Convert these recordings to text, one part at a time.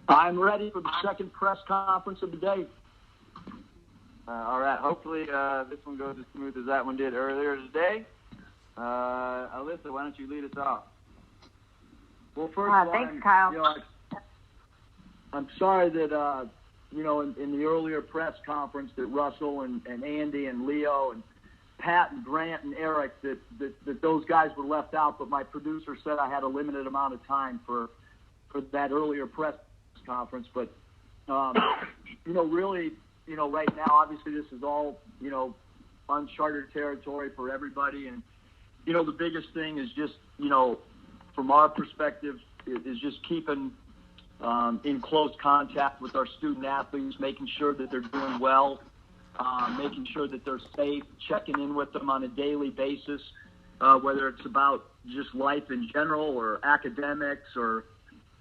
I'm ready for the second press conference of the day. All right. Hopefully this one goes as smooth as that one did earlier today. Alyssa, why don't you lead us off? Well, first of all, thanks, Kyle. I'm sorry that, in the earlier press conference that Russell and Andy and Leo and Pat and Grant and Eric, that those guys were left out, but my producer said I had a limited amount of time for that earlier press conference. But, really, right now, obviously this is all, uncharted territory for everybody. And, the biggest thing is just, from our perspective, is just keeping in close contact with our student athletes, making sure that they're doing well, making sure that they're safe, checking in with them on a daily basis, whether it's about just life in general or academics or,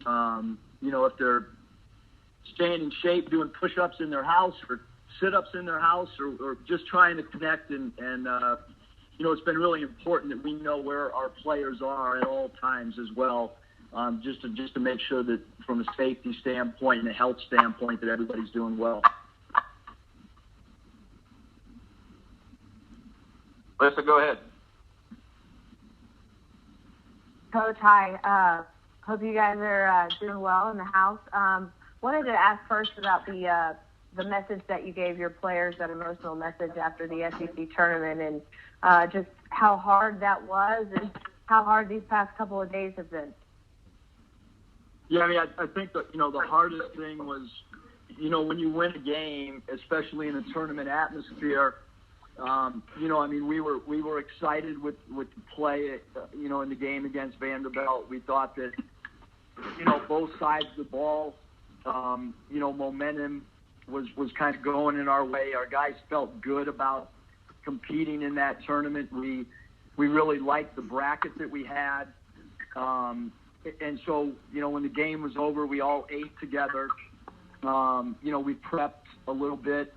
if they're staying in shape, doing push-ups in their house or sit-ups in their house or just trying to connect. And it's been really important that we know where our players are at all times as well, just to make sure that from a safety standpoint and a health standpoint that everybody's doing well. Alyssa, go ahead. Coach, hi. Hope you guys are doing well in the house. Wanted to ask first about the message that you gave your players, that emotional message after the SEC tournament, and just how hard that was and how hard these past couple of days have been. Yeah, I think that, the hardest thing was, when you win a game, especially in a tournament atmosphere, we were excited with the play, in the game against Vanderbilt. We thought that, both sides of the ball, momentum was kind of going in our way. Our guys felt good about competing in that tournament. We really liked the bracket that we had. And so, when the game was over, we all ate together. We prepped a little bit.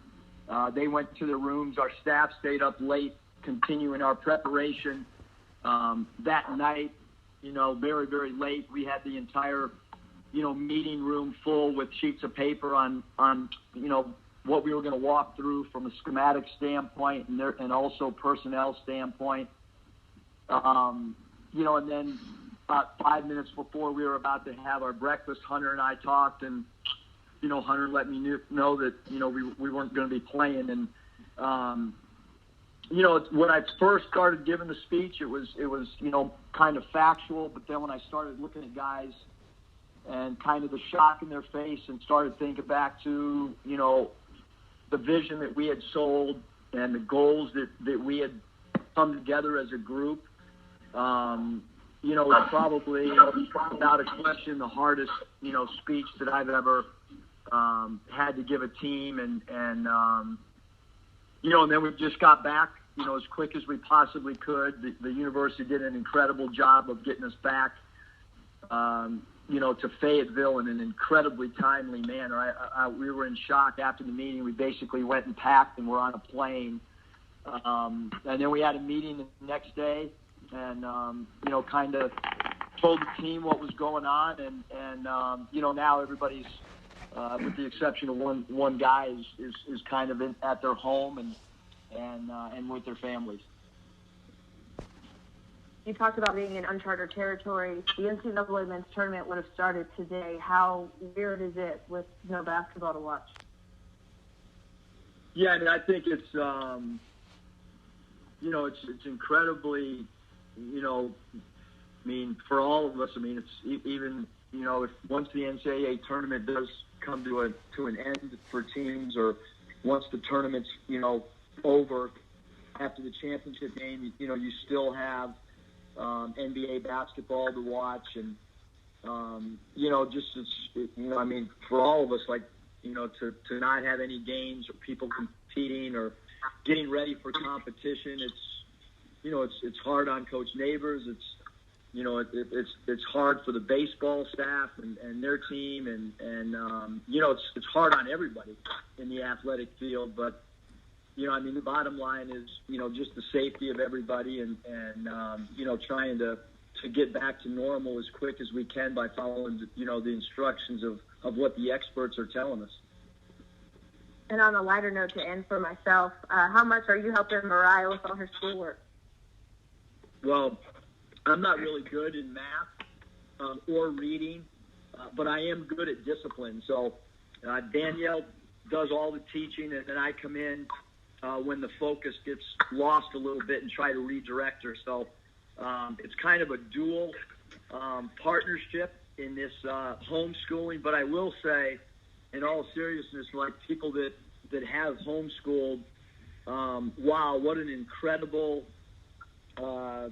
They went to their rooms. Our staff stayed up late, continuing our preparation. That night, very, very late, we had the entire, meeting room full with sheets of paper on what we were going to walk through from a schematic standpoint and also personnel standpoint. And then about 5 minutes before we were about to have our breakfast, Hunter and I talked, and Hunter let me know that we weren't going to be playing. And when I first started giving the speech, it was kind of factual. But then when I started looking at guys and kind of the shock in their face and started thinking back to the vision that we had sold and the goals that we had come together as a group. It's probably, without a question, the hardest, speech that I've ever had to give a team. And then we just got back, as quick as we possibly could. The university did an incredible job of getting us back, to Fayetteville in an incredibly timely manner. We were in shock after the meeting. We basically went and packed and were on a plane. And then we had a meeting the next day and, kind of told the team what was going on. And now everybody's, with the exception of one guy, is kind of at their home and with their families. You talked about being in uncharted territory. The NCAA men's tournament would have started today. How weird is it with no basketball to watch? Yeah, I think it's, it's incredibly, for all of us, it's even, if once the NCAA tournament does come to an end for teams, or once the tournament's, over after the championship game, you still have NBA basketball to watch, and for all of us, to not have any games or people competing or getting ready for competition, it's hard on Coach Neighbors. It's hard for the baseball staff and their team, and it's hard on everybody in the athletic field. But the bottom line is, just the safety of everybody and trying to, to get back to normal as quick as we can by following, the instructions of what the experts are telling us. And on a lighter note to end for myself, how much are you helping Mariah with all her schoolwork? Well, I'm not really good in math or reading, but I am good at discipline. So Danielle does all the teaching, and then I come in when the focus gets lost a little bit and try to redirect her. So it's kind of a dual partnership in this homeschooling. But I will say, in all seriousness, like people that have homeschooled, wow, what an incredible I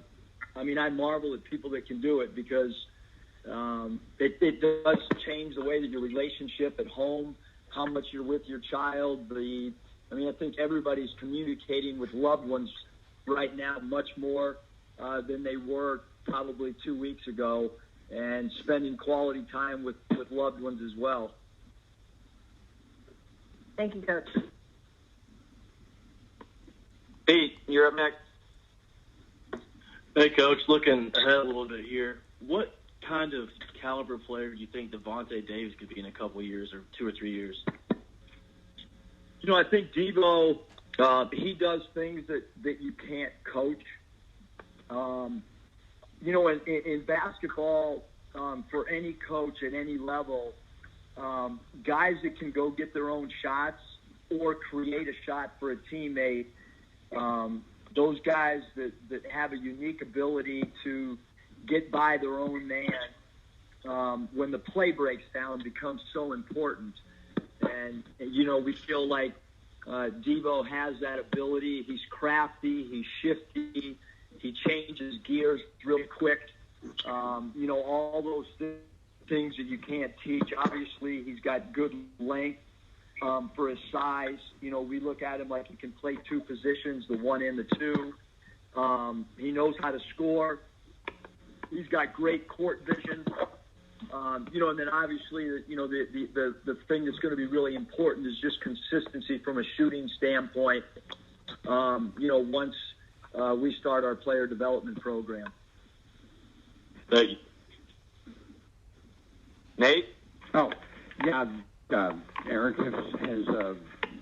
marvel at people that can do it, because it does change the way that your relationship at home, how much you're with your child. I think everybody's communicating with loved ones right now much more than they were probably 2 weeks ago, and spending quality time with loved ones as well. Thank you, Coach. Pete, you're up next. Hey, Coach, looking ahead a little bit here, what kind of caliber player do you think Devontae Davis could be in a couple of years, or 2 or 3 years? I think Devo, he does things that you can't coach. In basketball, for any coach at any level, guys that can go get their own shots or create a shot for a teammate, those guys that have a unique ability to get by their own man when the play breaks down becomes so important. And, we feel like Devo has that ability. He's crafty. He's shifty. He changes gears really quick. All those things that you can't teach. Obviously, he's got good length for his size. We look at him like he can play two positions, the one and the two. He knows how to score. He's got great court vision. And then obviously, the thing that's going to be really important is just consistency from a shooting standpoint. Once we start our player development program. Thank you. Nate? Oh, yeah. Eric, has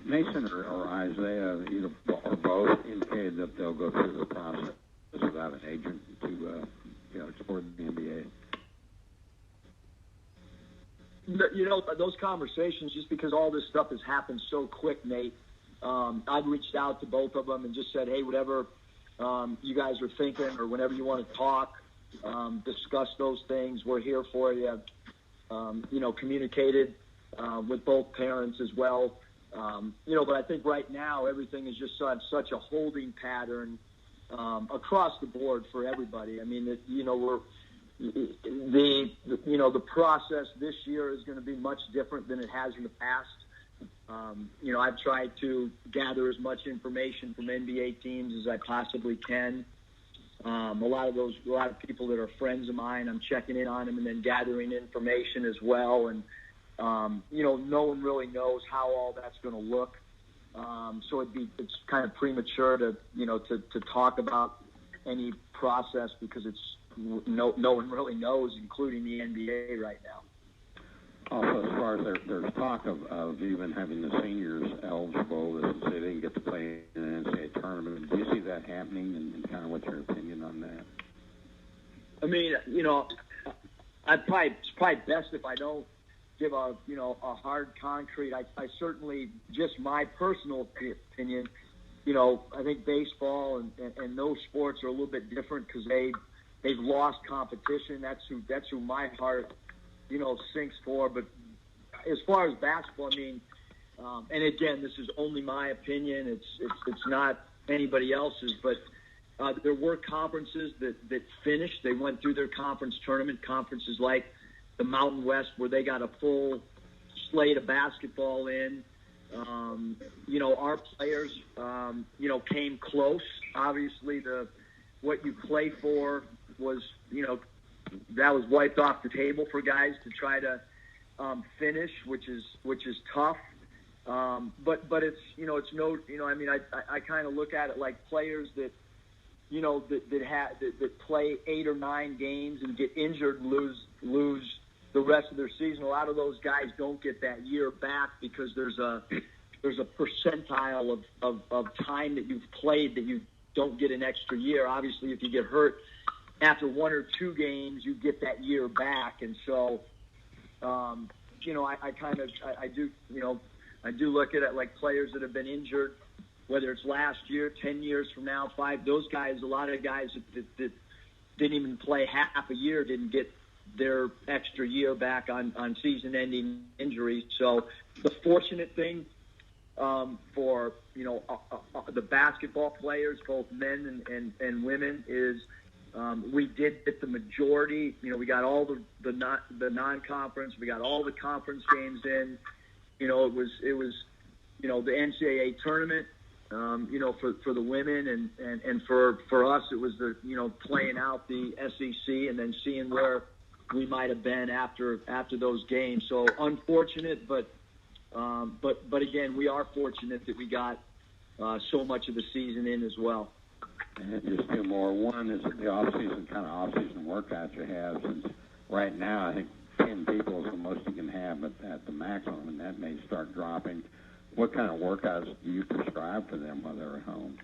Mason or Isaiah, either or both, indicated that they'll go through the process without an agent to explore the NBA? Those conversations, just because all this stuff has happened so quick, Nate, I've reached out to both of them and just said, hey, whatever you guys are thinking, or whenever you want to talk, discuss those things, we're here for you. Communicated with both parents as well. But I think right now everything is just on such a holding pattern across the board for everybody. I mean, the process this year is going to be much different than it has in the past. I've tried to gather as much information from NBA teams as I possibly can. A lot of people that are friends of mine, I'm checking in on them and then gathering information as well. And, no one really knows how all that's going to look. So it's kind of premature to talk about any process, because no one really knows, including the NBA right now. Also, as far as there's talk of even having the seniors eligible, that say they can get to play in an NCAA tournament. Do you see that happening, and kind of what's your opinion on that? I mean, it's probably best if I don't give a hard concrete. I certainly, just my personal opinion, I think baseball and those sports are a little bit different because they've lost competition. That's who my heart sinks for. But as far as basketball, I mean, and again, this is only my opinion. It's not anybody else's. But there were conferences that finished. They went through their conference tournament. Conferences like the Mountain West, where they got a full slate of basketball in. Our players, came close. Obviously, what you play for was, that was wiped off the table for guys to try to finish, which is tough. But it's, it's no, I mean, I kind of look at it like players that, that play 8 or 9 games and get injured and lose the rest of their season. A lot of those guys don't get that year back because there's a percentile of time that you've played that you don't get an extra year. Obviously, if you get hurt after 1 or 2 games, you get that year back. And so, I do look at it like players that have been injured, whether it's last year, 10 years from now, 5. Those guys, a lot of guys that didn't even play half a year didn't get their extra year back on season-ending injuries. So the fortunate thing for the basketball players, both men and women, is we did get the majority. We got all the non-conference, we got all the conference games in. It was the NCAA tournament, for the women, and for us it was the playing out the SEC and then seeing where we might have been after those games. So unfortunate, but again, we are fortunate that we got so much of the season in as well. And just 2 more. One is the off-season workouts you have. Since right now, I think 10 people is the most you can have at the maximum, and that may start dropping. What kind of workouts do you prescribe for them while they're at home?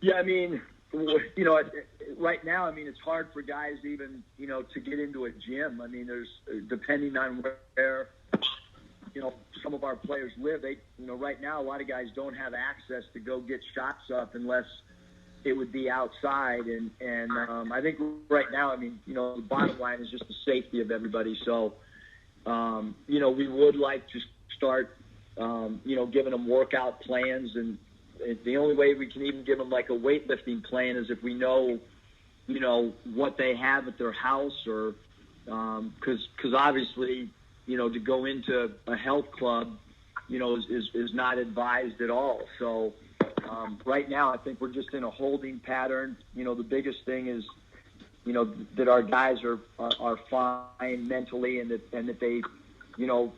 Yeah, I mean, right now, I mean, it's hard for guys even, to get into a gym. I mean, there's, depending on where, some of our players live, they, right now, a lot of guys don't have access to go get shots up unless it would be outside. And I think right now, I mean, the bottom line is just the safety of everybody. So, we would like to start, giving them workout plans, and the only way we can even give them like a weightlifting plan is if we know, what they have at their house, or because obviously, to go into a health club, is not advised at all. So right now, I think we're just in a holding pattern. The biggest thing is, that our guys are fine mentally, and that they,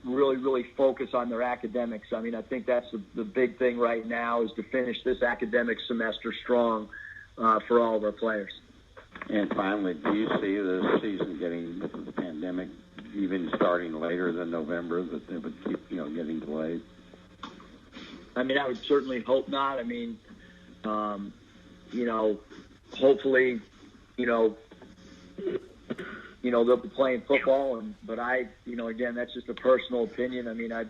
really, really focus on their academics. I mean, I think that's the big thing right now, is to finish this academic semester strong for all of our players. And finally, do you see this season getting, with the pandemic, even starting later than November, that they would keep, getting delayed? I mean, I would certainly hope not. I mean, hopefully, they'll be playing football, but I, again, that's just a personal opinion. I mean, I'm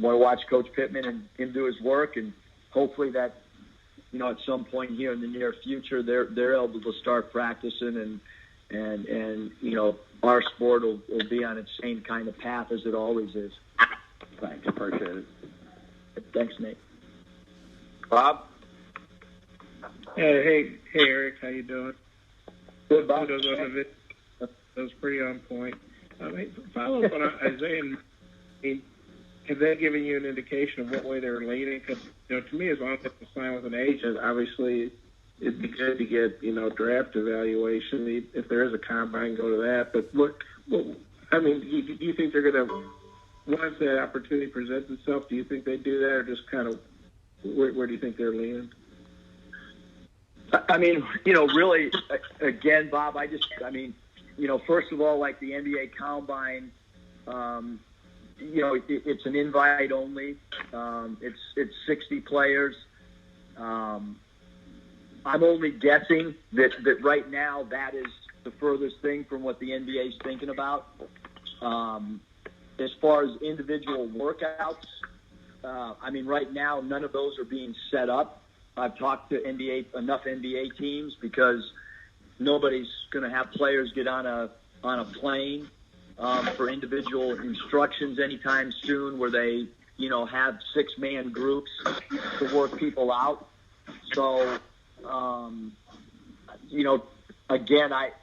want to watch Coach Pittman and him do his work, and hopefully that, at some point here in the near future, they're able to start practicing, and our sport will be on its same kind of path as it always is. Thanks, appreciate it. Thanks, Nate. Bob? Hey, Eric, how you doing? Good, Bob. That was pretty on point. Follow up on Isaiah. Have they given you an indication of what way they're leaning? Because, to me, as long as they sign with an agent, obviously it'd be good to get, draft evaluation. If there is a combine, go to that. But do you think they're going to, once that opportunity presents itself, do you think they do that, or just kind of, where do you think they're leaning? I mean, really, again, Bob, first of all, like the NBA Combine, it's an invite only. It's 60 players. I'm only guessing that right now that is the furthest thing from what the NBA is thinking about. As far as individual workouts, right now none of those are being set up. I've talked to enough NBA teams, because nobody's going to have players get on a plane for individual instructions anytime soon, where they, have 6-man groups to work people out. So, again, at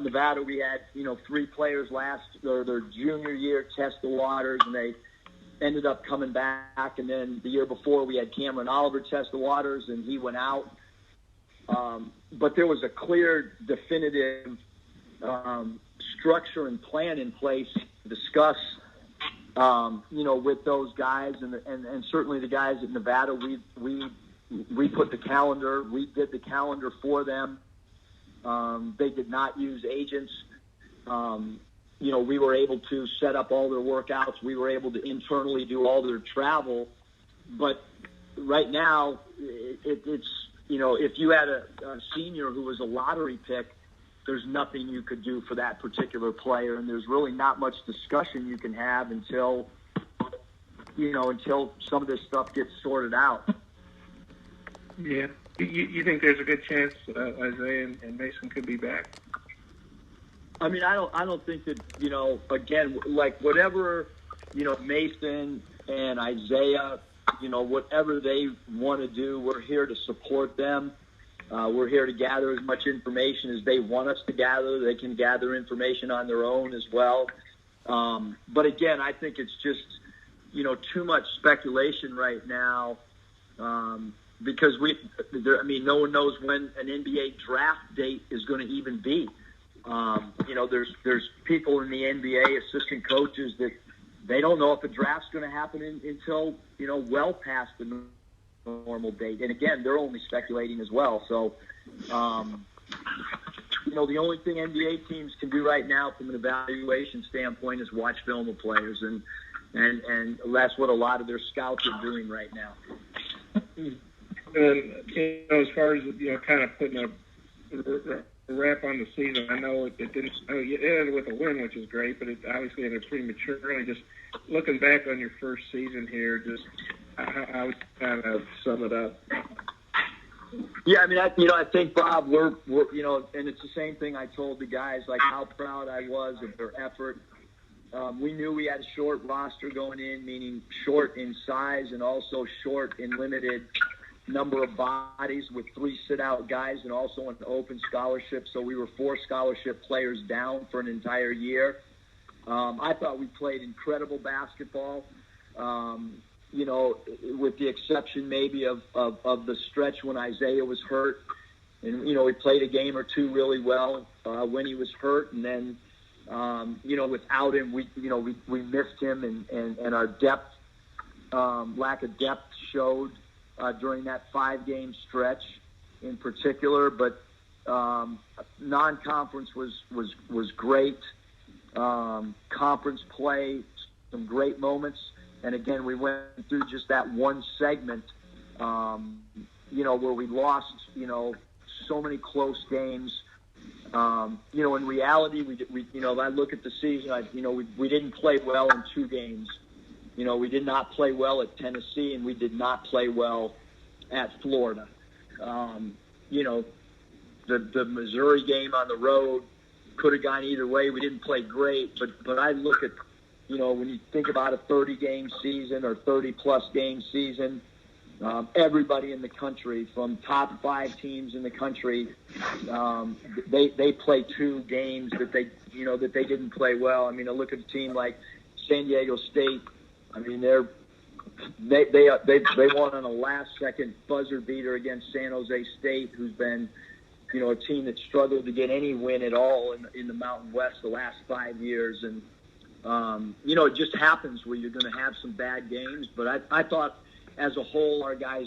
Nevada, we had, 3 players their junior year test the waters, and they ended up coming back. And then the year before, we had Cameron Oliver test the waters, and he went out. But there was a clear, definitive structure and plan in place to discuss, with those guys and certainly the guys at Nevada, we put the calendar, we did the calendar for them. They did not use agents. We were able to set up all their workouts. We were able to internally do all their travel. But right now, it's if you had a senior who was a lottery pick, there's nothing you could do for that particular player, and there's really not much discussion you can have until some of this stuff gets sorted out. Yeah. You think there's a good chance Isaiah and Mason could be back? I mean, I don't think that, again, like whatever, Mason and Isaiah, whatever they want to do, we're here to support them. We're here to gather as much information as they want us to gather. They can gather information on their own as well. But again, I think it's just, too much speculation right now. Because no one knows when an NBA draft date is going to even be. There's people in the NBA, assistant coaches, that they don't know if the draft's going to happen until well past the normal date. And again, they're only speculating as well. So, the only thing NBA teams can do right now from an evaluation standpoint is watch film of players, and that's what a lot of their scouts are doing right now. And as far as kind of putting a wrap on the season, I know it didn't. It ended with a win, which is great, but it obviously ended prematurely. Just looking back on your first season here, just how would you kind of sum it up? Yeah, I mean, I think, Bob, we're and it's the same thing I told the guys, like how proud I was of their effort. We knew we had a short roster going in, meaning short in size and also short in limited number of bodies, with 3 sit-out guys and also an open scholarship. So we were 4 scholarship players down for an entire year. I thought we played incredible basketball, with the exception maybe of the stretch when Isaiah was hurt. And, we played a game or two really well when he was hurt. And then, without him, we missed him, and our depth, lack of depth showed during that 5-game stretch in particular. But non-conference was great. Conference play, some great moments. And again, we went through just that one segment, where we lost, so many close games. In reality, I look at the season, we didn't play well in 2 games. We did not play well at Tennessee, and we did not play well at Florida. The Missouri game on the road could have gone either way. We didn't play great, but I look at, when you think about a 30-game season or 30-plus game season, everybody in the country, from top 5 teams in the country, they play 2 games that they didn't play well. I mean, I look at a team like San Diego State. I mean, they won on a last-second buzzer beater against San Jose State, who's been, a team that struggled to get any win at all in the Mountain West the last 5 years. And it just happens where you're going to have some bad games. But I thought, as a whole, our guys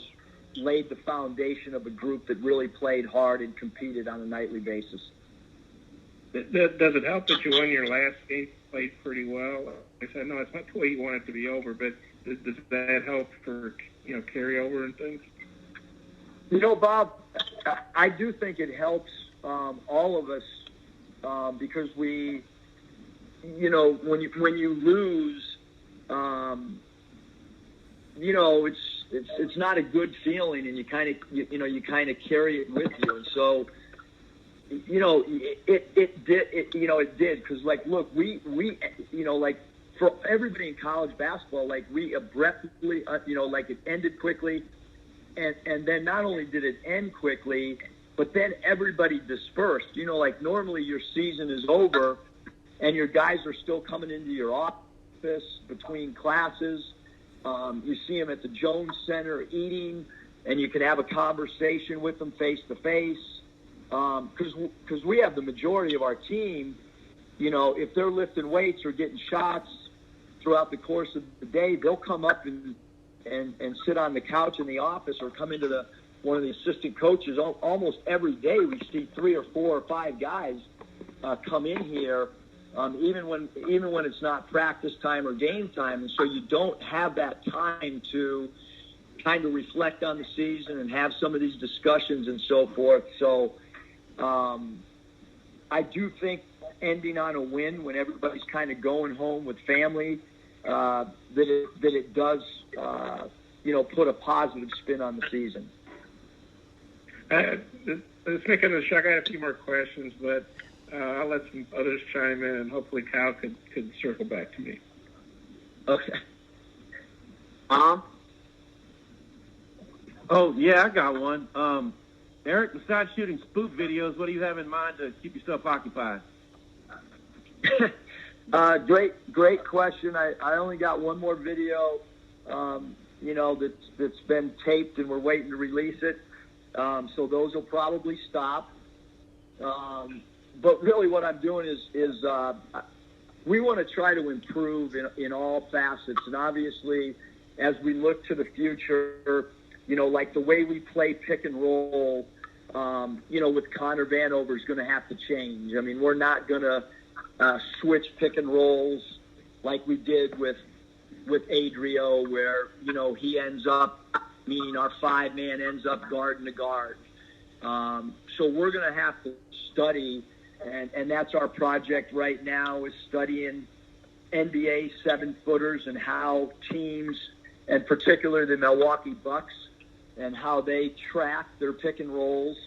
laid the foundation of a group that really played hard and competed on a nightly basis. Does it help that you won your last game, played pretty well? I said, no, it's not the way you want it to be over, but does that help for, carryover and things? Bob, I do think it helps all of us because we, when you lose, it's not a good feeling, and you kind of carry it with you. And so, it did, because look, we for everybody in college basketball, we abruptly, it ended quickly, and then not only did it end quickly, but then everybody dispersed. Normally your season is over, and your guys are still coming into your office between classes. You see them at the Jones Center eating, and you can have a conversation with them face to face. Because we have the majority of our team, if they're lifting weights or getting shots throughout the course of the day, they'll come up and sit on the couch in the office or come into one of the assistant coaches. Almost every day we see 3 or 4 or 5 guys come in here, even when it's not practice time or game time. And so you don't have that time to kind of reflect on the season and have some of these discussions and so forth. So I do think ending on a win when everybody's kind of going home with family, that it does, put a positive spin on the season. Let's make it a shot. I got a few more questions, but I'll let some others chime in, and hopefully Kyle could circle back to me. Okay. Oh, yeah, I got one. Eric, besides shooting spoof videos, what do you have in mind to keep yourself occupied? Great question. I only got one more video, that's been taped, and we're waiting to release it. So those will probably stop. But really what I'm doing is we want to try to improve in all facets. And obviously, as we look to the future, like the way we play pick and roll, with Connor Vanover is going to have to change. I mean, we're not going to switch pick and rolls like we did with Adrio, where, he ends up, meaning our 5-man ends up guarding the guard. So we're going to have to study, and that's our project right now, is studying NBA 7-footers and how teams, and particularly the Milwaukee Bucks, and how they track their pick and rolls,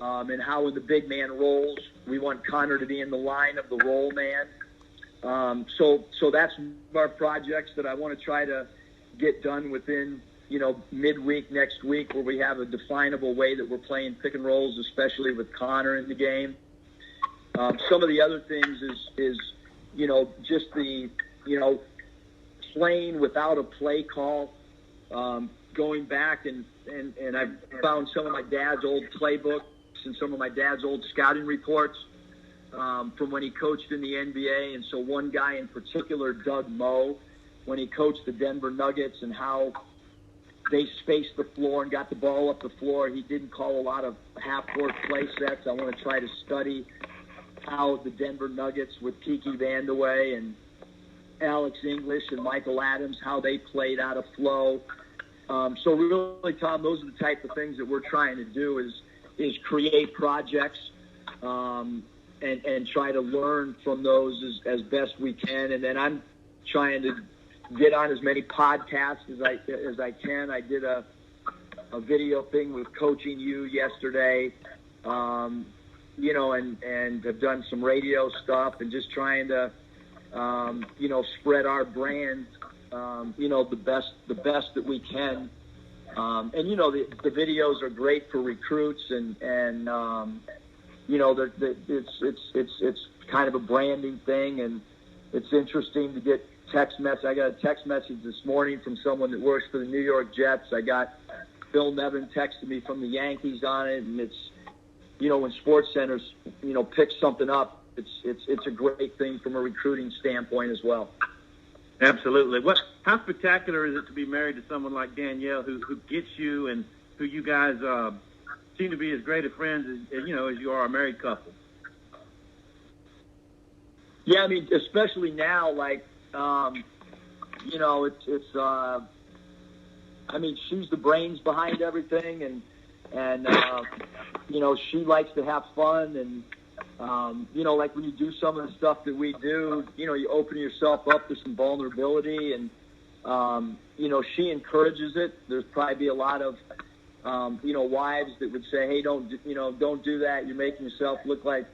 and how in the big man rolls, we want Connor to be in the line of the roll man. So that's our projects that I want to try to get done within, midweek next week, where we have a definable way that we're playing pick and rolls, especially with Connor in the game. Some of the other things is just the, playing without a play call, going back and I've found some of my dad's old playbooks and some of my dad's old scouting reports from when he coached in the NBA. And so one guy in particular, Doug Moe, when he coached the Denver Nuggets and how they spaced the floor and got the ball up the floor, he didn't call a lot of half-court play sets. I want to try to study how the Denver Nuggets with Kiki Vandeweghe and Alex English and Michael Adams, how they played out of flow. So really, Tom, those are the type of things that we're trying to do is create projects and try to learn from those as best we can. And then I'm trying to get on as many podcasts as I can. I did a video thing with Coaching You yesterday, and have done some radio stuff and just trying to, spread our brand, the best that we can. And the videos are great for recruits and it's kind of a branding thing, and it's interesting to get text message. I got a text message this morning from someone that works for the New York Jets. I got Phil Nevin texting me from the Yankees on it, and it's, when sports centers, pick something up, it's a great thing from a recruiting standpoint as well. Absolutely. How spectacular is it to be married to someone like Danielle, who gets you and who you guys seem to be as great of friends as you are a married couple? Yeah, I mean, especially now, like, she's the brains behind everything, and she likes to have fun, and like when you do some of the stuff that we do, you open yourself up to some vulnerability, and she encourages it. There's probably a lot of wives that would say, hey, don't do that. You're making yourself look like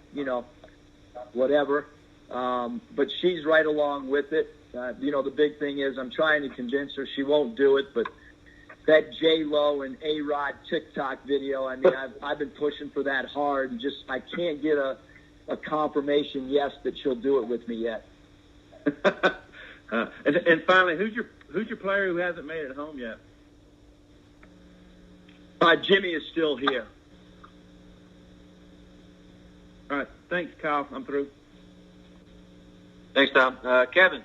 whatever. But she's right along with it. The big thing is I'm trying to convince her. She won't do it, but that J-Lo and A-Rod TikTok video, I mean, I've been pushing for that hard, and just I can't get a confirmation yes that she'll do it with me yet. And finally, who's your player who hasn't made it home yet? Jimmy is still here. All right. Thanks, Kyle. I'm through. Thanks, Tom. Kevin.